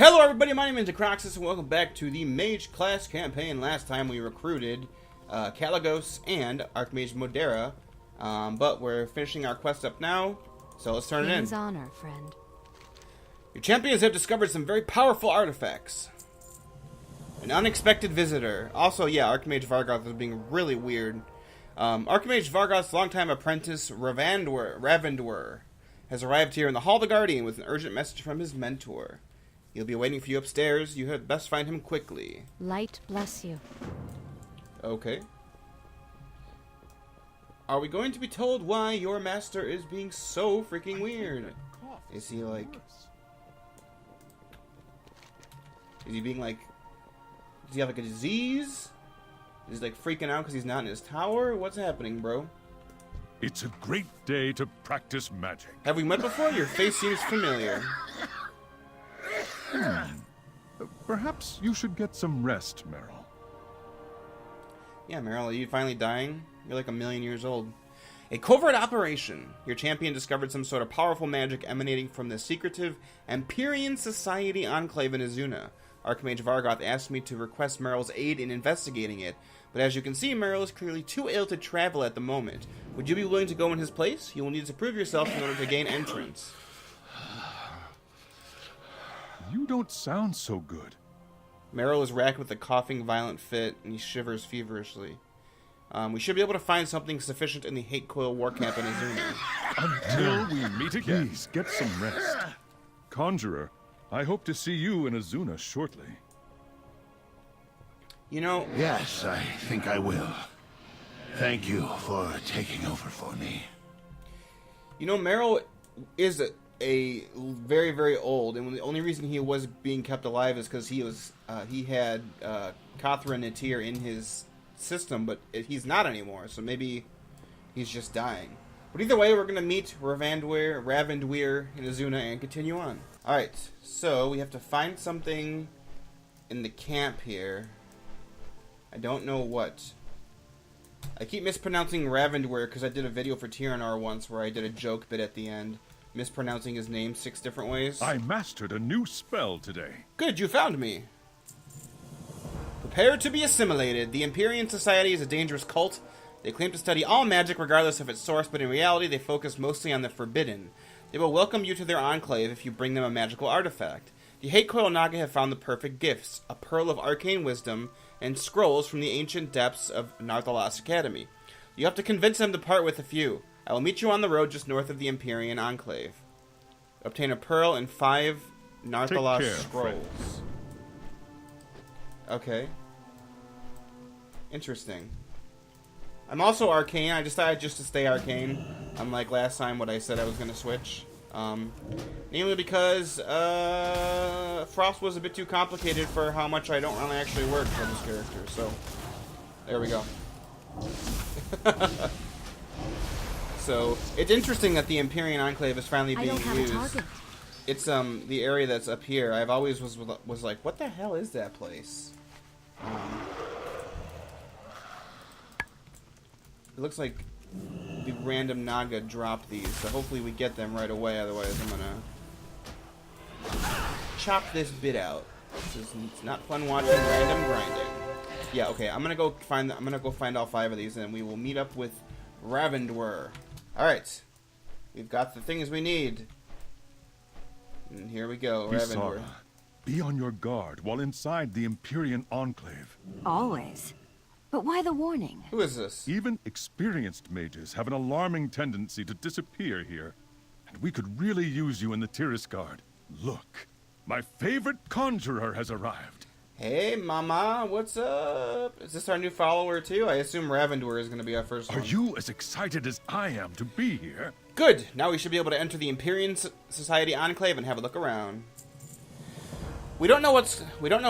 Hello everybody, my name is Necroxis and welcome back to the Mage class campaign. Last time we recruited Kalagos and Archmage Modera, but we're finishing our quest up now, so let's turn it in. Honor, friend. Your champions have discovered some very powerful artifacts. An unexpected visitor. Also, yeah, Archmage Vargoth is being really weird. Archmage Vargoth's longtime apprentice, Ravandwyr, has arrived here in the Hall of the Guardian with an urgent message from his mentor. He'll be waiting for you upstairs. You had best find him quickly. Light bless you. Okay. Are we going to be told why your master is being so freaking weird? Is he like... Is he being like... Does he have like a disease? Is he like freaking out because he's not in his tower? What's happening, bro? It's a great day to practice magic. Have we met before? Your face seems familiar. Perhaps you should get some rest, Meryl. Yeah, Meryl, are you finally dying? You're like 1,000,000 years old. A covert operation. Your champion discovered some sort of powerful magic emanating from the secretive Empyrean Society enclave in Azuna. Archmage Vargoth asked me to request Meryl's aid in investigating it, but as you can see, Meryl is clearly too ill to travel at the moment. Would you be willing to go in his place? You will need to prove yourself in order to gain entrance. You don't sound so good. Meryl is racked with a coughing violent fit, and he shivers feverishly. We should be able to find something sufficient in the Hate Coil war camp in Azuna. Until we meet again. Please, get some rest. Conjurer, I hope to see you in Azuna shortly. You know... Yes, I think I will. Thank you for taking over for me. You know, Meryl is a very, very old, and the only reason he was being kept alive is because he had Kathra Natir in his system, but he's not anymore, so maybe he's just dying. But either way, we're going to meet Ravandwyr in Azuna and continue on. Alright, so we have to find something in the camp here. I don't know what. I keep mispronouncing Ravandwyr because I did a video for TRNR once where I did a joke bit at the end, mispronouncing his name 6 different ways. I mastered a new spell today. Good, you found me. Prepare to be assimilated. The Empyrean Society is a dangerous cult. They claim to study all magic regardless of its source, but in reality they focus mostly on the forbidden. They will welcome you to their enclave if you bring them a magical artifact. The Hate Coil Naga have found the perfect gifts, a pearl of arcane wisdom, and scrolls from the ancient depths of Narthalas Academy. You have to convince them to part with a few. I will meet you on the road just north of the Empyrean Enclave. Obtain a pearl and 5 Narthalas scrolls. Friend. Okay. Interesting. I'm also arcane. I decided just to stay arcane. Unlike last time what I said I was going to switch. Namely because Frost was a bit too complicated for how much I don't really actually work for this character. So, there we go. So, it's interesting that the Empyrean Enclave is finally being used. It's the area that's up here. I've always was like, what the hell is that place? It looks like the random Naga dropped these, so hopefully we get them right away. Otherwise, I'm gonna chop this bit out. It's not fun watching random grinding. Yeah, okay. I'm gonna go find all 5 of these, and we will meet up with Ravandwyr. All right, we've got the things we need, and here we go. Ravandwyr. Be on your guard while inside the Empyrean Enclave. Always. But why the warning? Who is this? Even experienced mages have an alarming tendency to disappear here. And we could really use you in the Tiris Guard. Look, my favorite conjurer has arrived. Hey, mama, what's up? Is this our new follower, too? I assume Ravandwyr is going to be our first one. Are you as excited as I am to be here? Good! Now we should be able to enter the Empyrean Society Enclave and have a look around. We don't know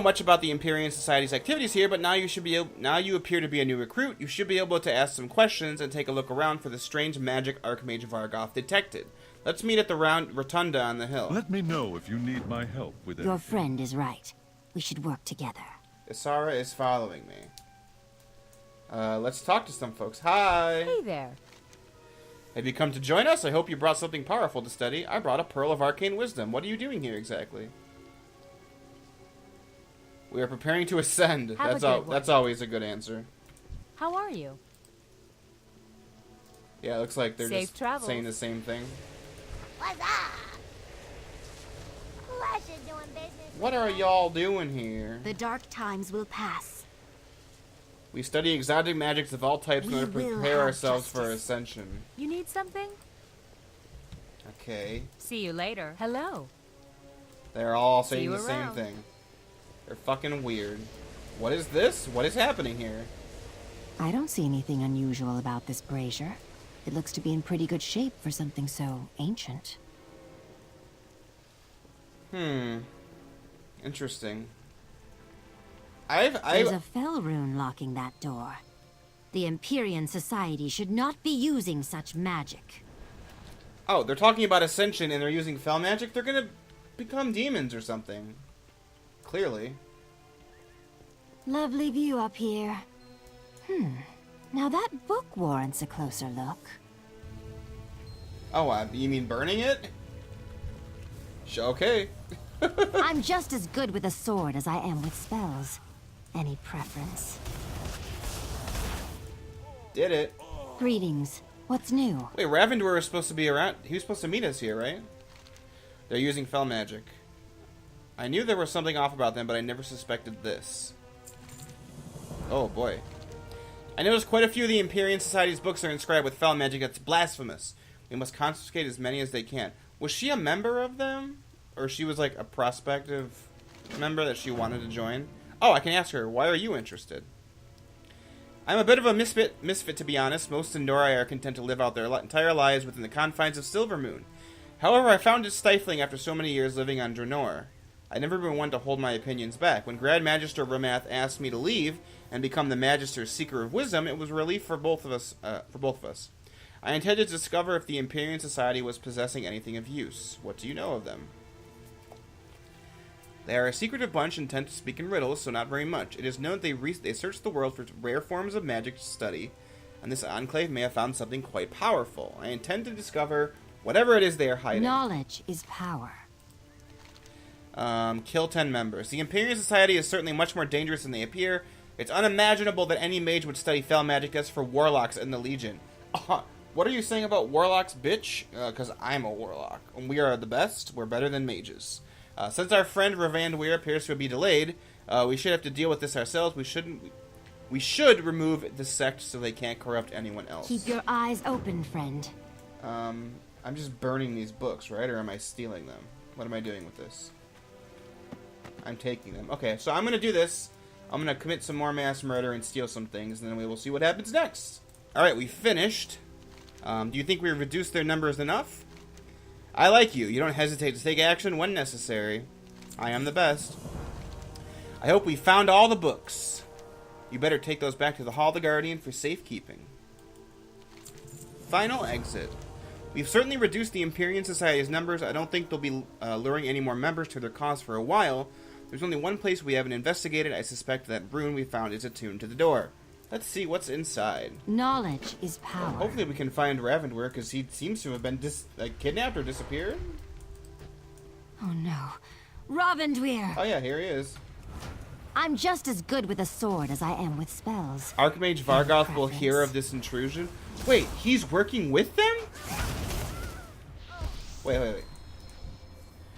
much about the Empyrean Society's activities here, but now you appear to be a new recruit. You should be able to ask some questions and take a look around for the strange magic Archmage Vargoth detected. Let's meet at the rotunda on the hill. Let me know if you need my help with it. Your friend is right. We should work together. Esara is following me. Let's talk to some folks. Hi! Hey there. Have you come to join us? I hope you brought something powerful to study. I brought a Pearl of Arcane Wisdom. What are you doing here exactly? We are preparing to ascend. Have a good one. That's always a good answer. How are you? Yeah, it looks like they're Safe just travels. saying the same thing. What's up? Pleasure doing business. What are y'all doing here? The dark times will pass. We study exotic magics of all types in We order to will prepare have ourselves for justice. ascension. You need something? Okay. See you later. Hello. They're all See saying you the same around. thing. They're fucking weird. What is this? What is happening here? I don't see anything unusual about this brazier. It looks to be in pretty good shape for something so ancient. Interesting. There's a fell rune locking that door. The Empyrean Society should not be using such magic. Oh, they're talking about ascension and they're using fel magic? They're gonna become demons or something. Clearly. Lovely view up here. Now that book warrants a closer look. Oh, you mean burning it? Okay. I'm just as good with a sword as I am with spells. Any preference? Did it. Greetings. What's new? Wait, Ravandwyr was supposed to be around. He was supposed to meet us here, right? They're using fel magic. I knew there was something off about them, but I never suspected this. Oh boy. I noticed quite a few of the Empyrean Society's books are inscribed with fel magic that's blasphemous. We must confiscate as many as they can. Was she a member of them? Or she was like a prospective member that she wanted to join? Oh, I can ask her, why are you interested? I'm a bit of a misfit to be honest. Most Endori are content to live out their entire lives within the confines of Silvermoon. However, I found it stifling after so many years living on Draenor. I've never been one to hold my opinions back. When Grand Magister Ramath asked me to leave and become the Magister's Seeker of Wisdom, it was a relief for both of us. I intended to discover if the Empyrean Society was possessing anything of use. What do you know of them? They are a secretive bunch and tend to speak in riddles, so not very much. It is known that they searched the world for rare forms of magic to study, and this enclave may have found something quite powerful. I intend to discover whatever it is they are hiding. Knowledge is power. Kill 10 members. The Empyrean Society is certainly much more dangerous than they appear. It's unimaginable that any mage would study fel magic as for warlocks in the Legion. What are you saying about warlocks, bitch? Because I'm a warlock. And we are the best. We're better than mages. Since our friend Ravandwyr appears to be delayed, we should have to deal with this ourselves. We should remove the sect so they can't corrupt anyone else. Keep your eyes open, friend. I'm just burning these books, right? Or am I stealing them? What am I doing with this? I'm taking them. Okay, so I'm going to do this. I'm going to commit some more mass murder and steal some things, and then we will see what happens next. Alright, we finished. Do you think we reduced their numbers enough? I like you. You don't hesitate to take action when necessary. I am the best. I hope we found all the books. You better take those back to the Hall of the Guardian for safekeeping. Final exit. We've certainly reduced the Empyrean Society's numbers. I don't think they'll be luring any more members to their cause for a while. There's only one place we haven't investigated. I suspect that rune we found is attuned to the door. Let's see what's inside. Knowledge is power. Hopefully we can find Ravandwyr, because he seems to have been kidnapped or disappeared. Oh no. Ravandwyr! Oh yeah, here he is. I'm just as good with a sword as I am with spells. Archmage Vargoth will hear of this intrusion. Wait, he's working with them? Wait.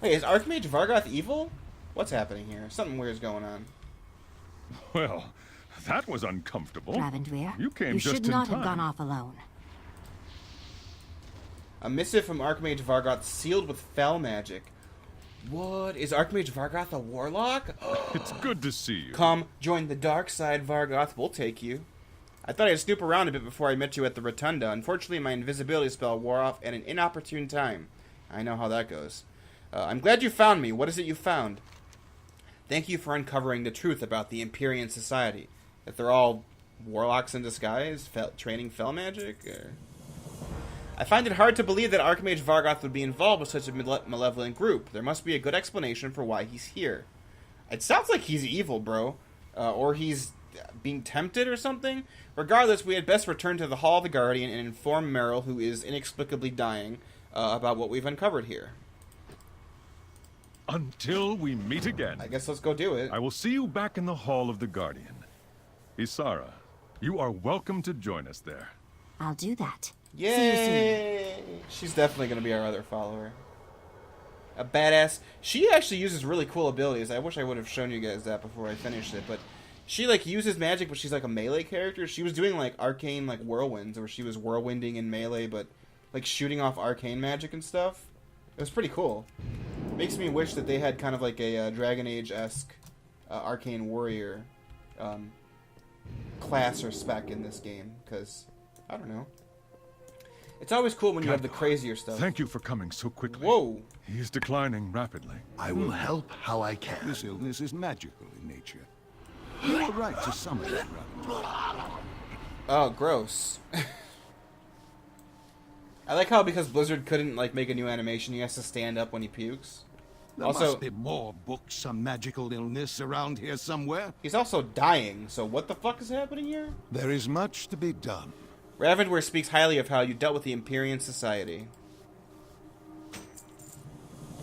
Wait, is Archmage Vargoth evil? What's happening here? Something weird's going on. Well, that was uncomfortable. Ravandwyr, You came you just should in not time. have gone off alone. A missive from Archmage Vargoth sealed with fel magic. What? Is Archmage Vargoth a warlock? It's good to see you. Come, join the dark side, Vargoth. We'll take you. I thought I'd snoop around a bit before I met you at the Rotunda. Unfortunately, my invisibility spell wore off at an inopportune time. I know how that goes. I'm glad you found me. What is it you found? Thank you for uncovering the truth about the Empyrean Society. That they're all warlocks in disguise, training fel magic? I find it hard to believe that Archmage Vargoth would be involved with such a malevolent group. There must be a good explanation for why he's here. It sounds like he's evil, bro. Or he's being tempted or something. Regardless, we had best return to the Hall of the Guardian and inform Merrill, who is inexplicably dying, about what we've uncovered here. Until we meet again. I guess let's go do it. I will see you back in the Hall of the Guardian. Isara, you are welcome to join us there. I'll do that. Yay! See you soon. She's definitely going to be our other follower. A badass. She actually uses really cool abilities. I wish I would have shown you guys that before I finished it, but she like uses magic, but she's like a melee character. She was doing like arcane like whirlwinds, where she was whirlwinding in melee, but like shooting off arcane magic and stuff. It was pretty cool. Makes me wish that they had kind of like a Dragon Age-esque arcane warrior class or spec in this game, because I don't know. It's always cool when you have the crazier stuff. Thank you for coming so quickly. Whoa! He is declining rapidly. I will help how I can. This illness is magical in nature. You are right to summon it, Ravandwyr. Oh, gross. I like how because Blizzard couldn't like make a new animation, he has to stand up when he pukes. There Also, must be more books on magical illness around here somewhere. he's also dying, so what the fuck is happening here? There is much to be done. Ravandwyr speaks highly of how you dealt with the Empyrean Society.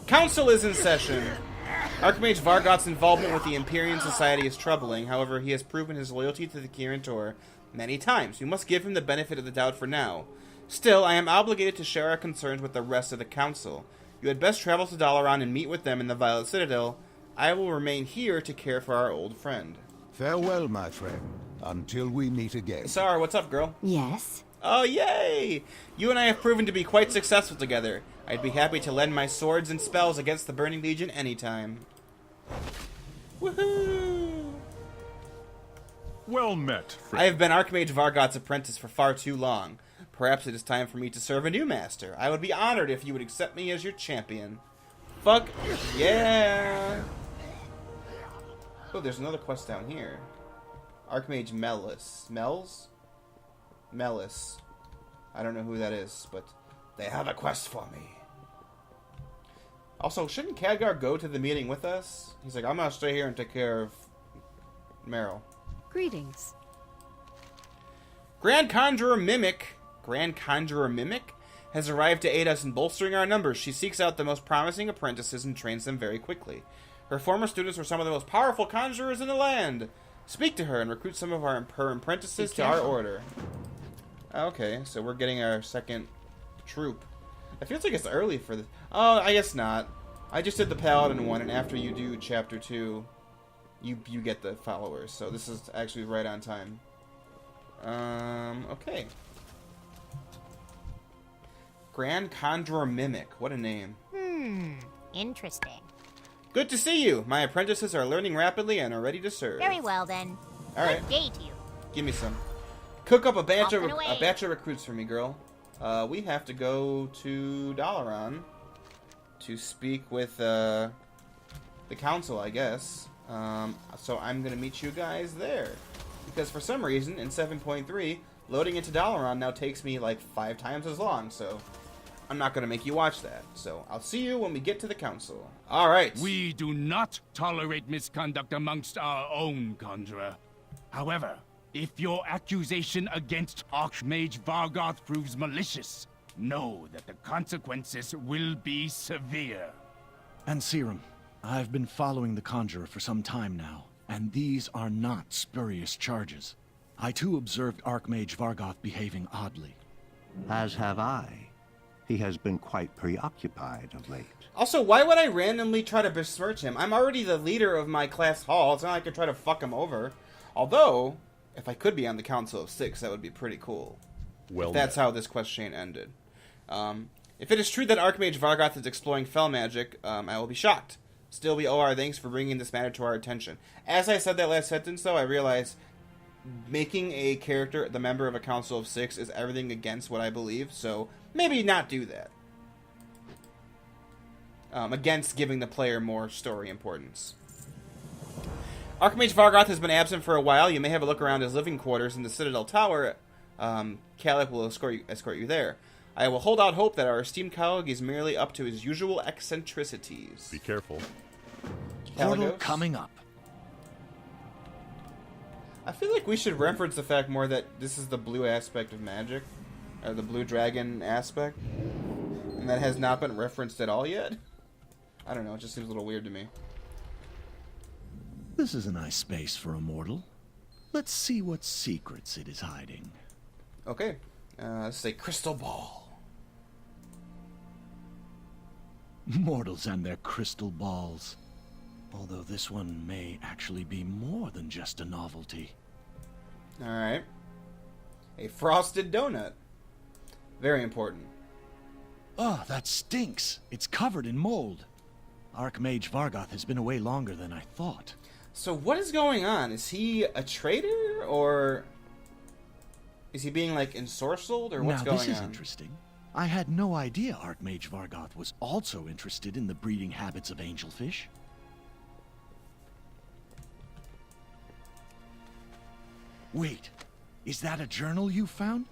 Council is in session. Archmage Vargoth's involvement with the Empyrean Society is troubling. However, he has proven his loyalty to the Kirin Tor many times. We must give him the benefit of the doubt for now. Still, I am obligated to share our concerns with the rest of the Council. You had best travel to Dalaran and meet with them in the Violet Citadel. I will remain here to care for our old friend. Farewell, my friend, until we meet again. Sarah, what's up, girl? Yes? Oh, yay! You and I have proven to be quite successful together. I'd be happy to lend my swords and spells against the Burning Legion anytime. Woohoo! Well met, friend. I have been Archmage Vargoth's apprentice for far too long. Perhaps it is time for me to serve a new master. I would be honored if you would accept me as your champion. Fuck yeah! Oh, there's another quest down here. Archmage Melis. I don't know who that is, but they have a quest for me. Also, shouldn't Khadgar go to the meeting with us? He's like, I'm gonna stay here and take care of Meryl. Greetings. Grand Conjurer Mimic has arrived to aid us in bolstering our numbers. She seeks out the most promising apprentices and trains them very quickly. Her former students were some of the most powerful conjurers in the land. Speak to her and recruit some of her apprentices to our order. Okay, so we're getting our second troop. It feels like it's early for this. Oh, I guess not. I just did the Paladin one, and after you do Chapter 2, you get the followers. So this is actually right on time. Okay. Grand Conjurer Mimic. What a name. Interesting. Good to see you. My apprentices are learning rapidly and are ready to serve. Very well then. All right. Good day to you. Give me some. Cook up a batch Off and away. of recruits for me, girl. We have to go to Dalaran to speak with the council, I guess. So I'm gonna meet you guys there, because for some reason in 7.3, loading into Dalaran now takes me like 5 times as long. So I'm not gonna make you watch that. So I'll see you when we get to the council. All right. We do not tolerate misconduct amongst our own, Conjurer. However, if your accusation against Archmage Vargoth proves malicious, know that the consequences will be severe. And Serum, I've been following the Conjurer for some time now, and these are not spurious charges. I too observed Archmage Vargoth behaving oddly. As have I. He has been quite preoccupied of late. Also, why would I randomly try to besmirch him? I'm already the leader of my class hall. It's not like I could try to fuck him over. Although, if I could be on the Council of 6, that would be pretty cool. Well, if that's how this quest chain ended. If it is true that Archmage Vargoth is exploring fel magic, I will be shocked. Still, we owe our thanks for bringing this matter to our attention. As I said that last sentence, though, I realized making a character the member of a Council of 6 is everything against what I believe, so maybe not do that. Against giving the player more story importance. Archmage Vargoth has been absent for a while. You may have a look around his living quarters in the Citadel Tower. Kalik will escort you there. I will hold out hope that our esteemed colleague is merely up to his usual eccentricities. be careful. Portal Kalikos? coming up. I feel like we should reference the fact more that this is the blue aspect of magic. Or the blue dragon aspect. And that has not been referenced at all yet. I don't know, it just seems a little weird to me. This is a nice space for a mortal. Let's see what secrets it is hiding. Okay, let's say crystal ball. Mortals and their crystal balls. Although this one may actually be more than just a novelty. Alright. A frosted donut. Very important. Oh, that stinks. It's covered in mold. Archmage Vargoth has been away longer than I thought. So what is going on? Is he a traitor, or is he being, like, ensorcelled, or what's going on? Now, this is interesting. I had no idea Archmage Vargoth was also interested in the breeding habits of angelfish. Wait, is that a journal you found?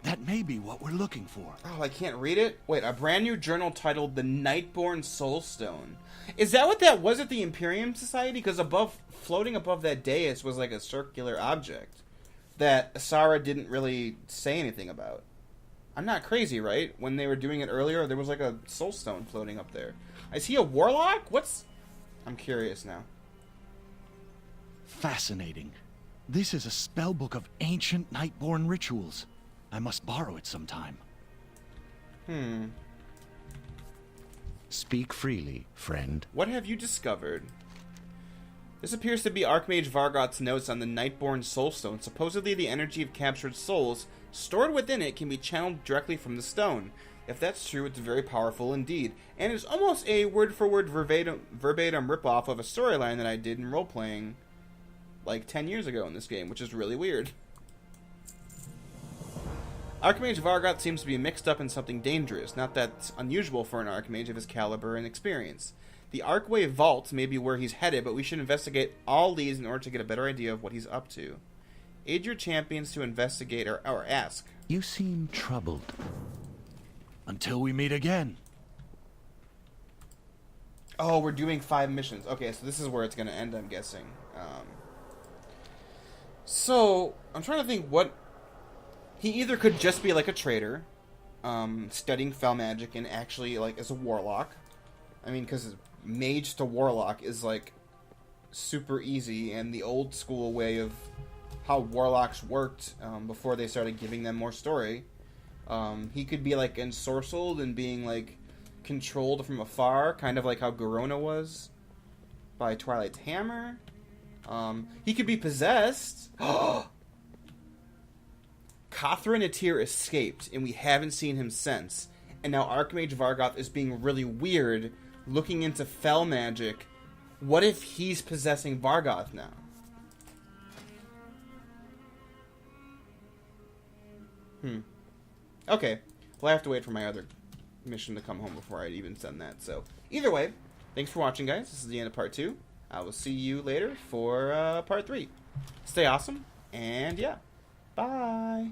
That may be what we're looking for. Oh, I can't read it? Wait, a brand new journal titled The Nightborn Soulstone. Is that what that was at the Imperium Society? Because floating above that dais was like a circular object that Esara didn't really say anything about. I'm not crazy, right? When they were doing it earlier, there was like a soulstone floating up there. Is he a warlock? I'm curious now. Fascinating. This is a spellbook of ancient Nightborn rituals. I must borrow it sometime. Speak freely, friend. What have you discovered? This appears to be Archmage Vargoth's notes on the Nightborn Soulstone. Supposedly the energy of captured souls stored within it can be channeled directly from the stone. If that's true, it's very powerful indeed. And it's almost a word-for-word verbatim ripoff of a storyline that I did in role-playing like 10 years ago in this game, which is really weird. Archmage Vargoth seems to be mixed up in something dangerous. Not that's unusual for an Archmage of his caliber and experience. The Archway Vault may be where he's headed, but we should investigate all these in order to get a better idea of what he's up to. Aid your champions to investigate or ask. You seem troubled. Until we meet again. Oh, we're doing 5 missions. Okay, so this is where it's going to end, I'm guessing. So, I'm trying to think what... He either could just be like a traitor, studying fell magic and actually like as a warlock. I mean, because mage to warlock is like super easy, and the old school way of how warlocks worked before they started giving them more story. He could be like ensorcelled and being like controlled from afar, kind of like how Garona was by Twilight's hammer. He could be possessed. Catherine Atir escaped, and we haven't seen him since. And now Archmage Vargoth is being really weird, looking into fell magic. What if he's possessing Vargoth now? Okay. Well, I have to wait for my other mission to come home before I even send that. So, either way, thanks for watching, guys. This is the end of part 2. I will see you later for part 3. Stay awesome, and yeah. Bye.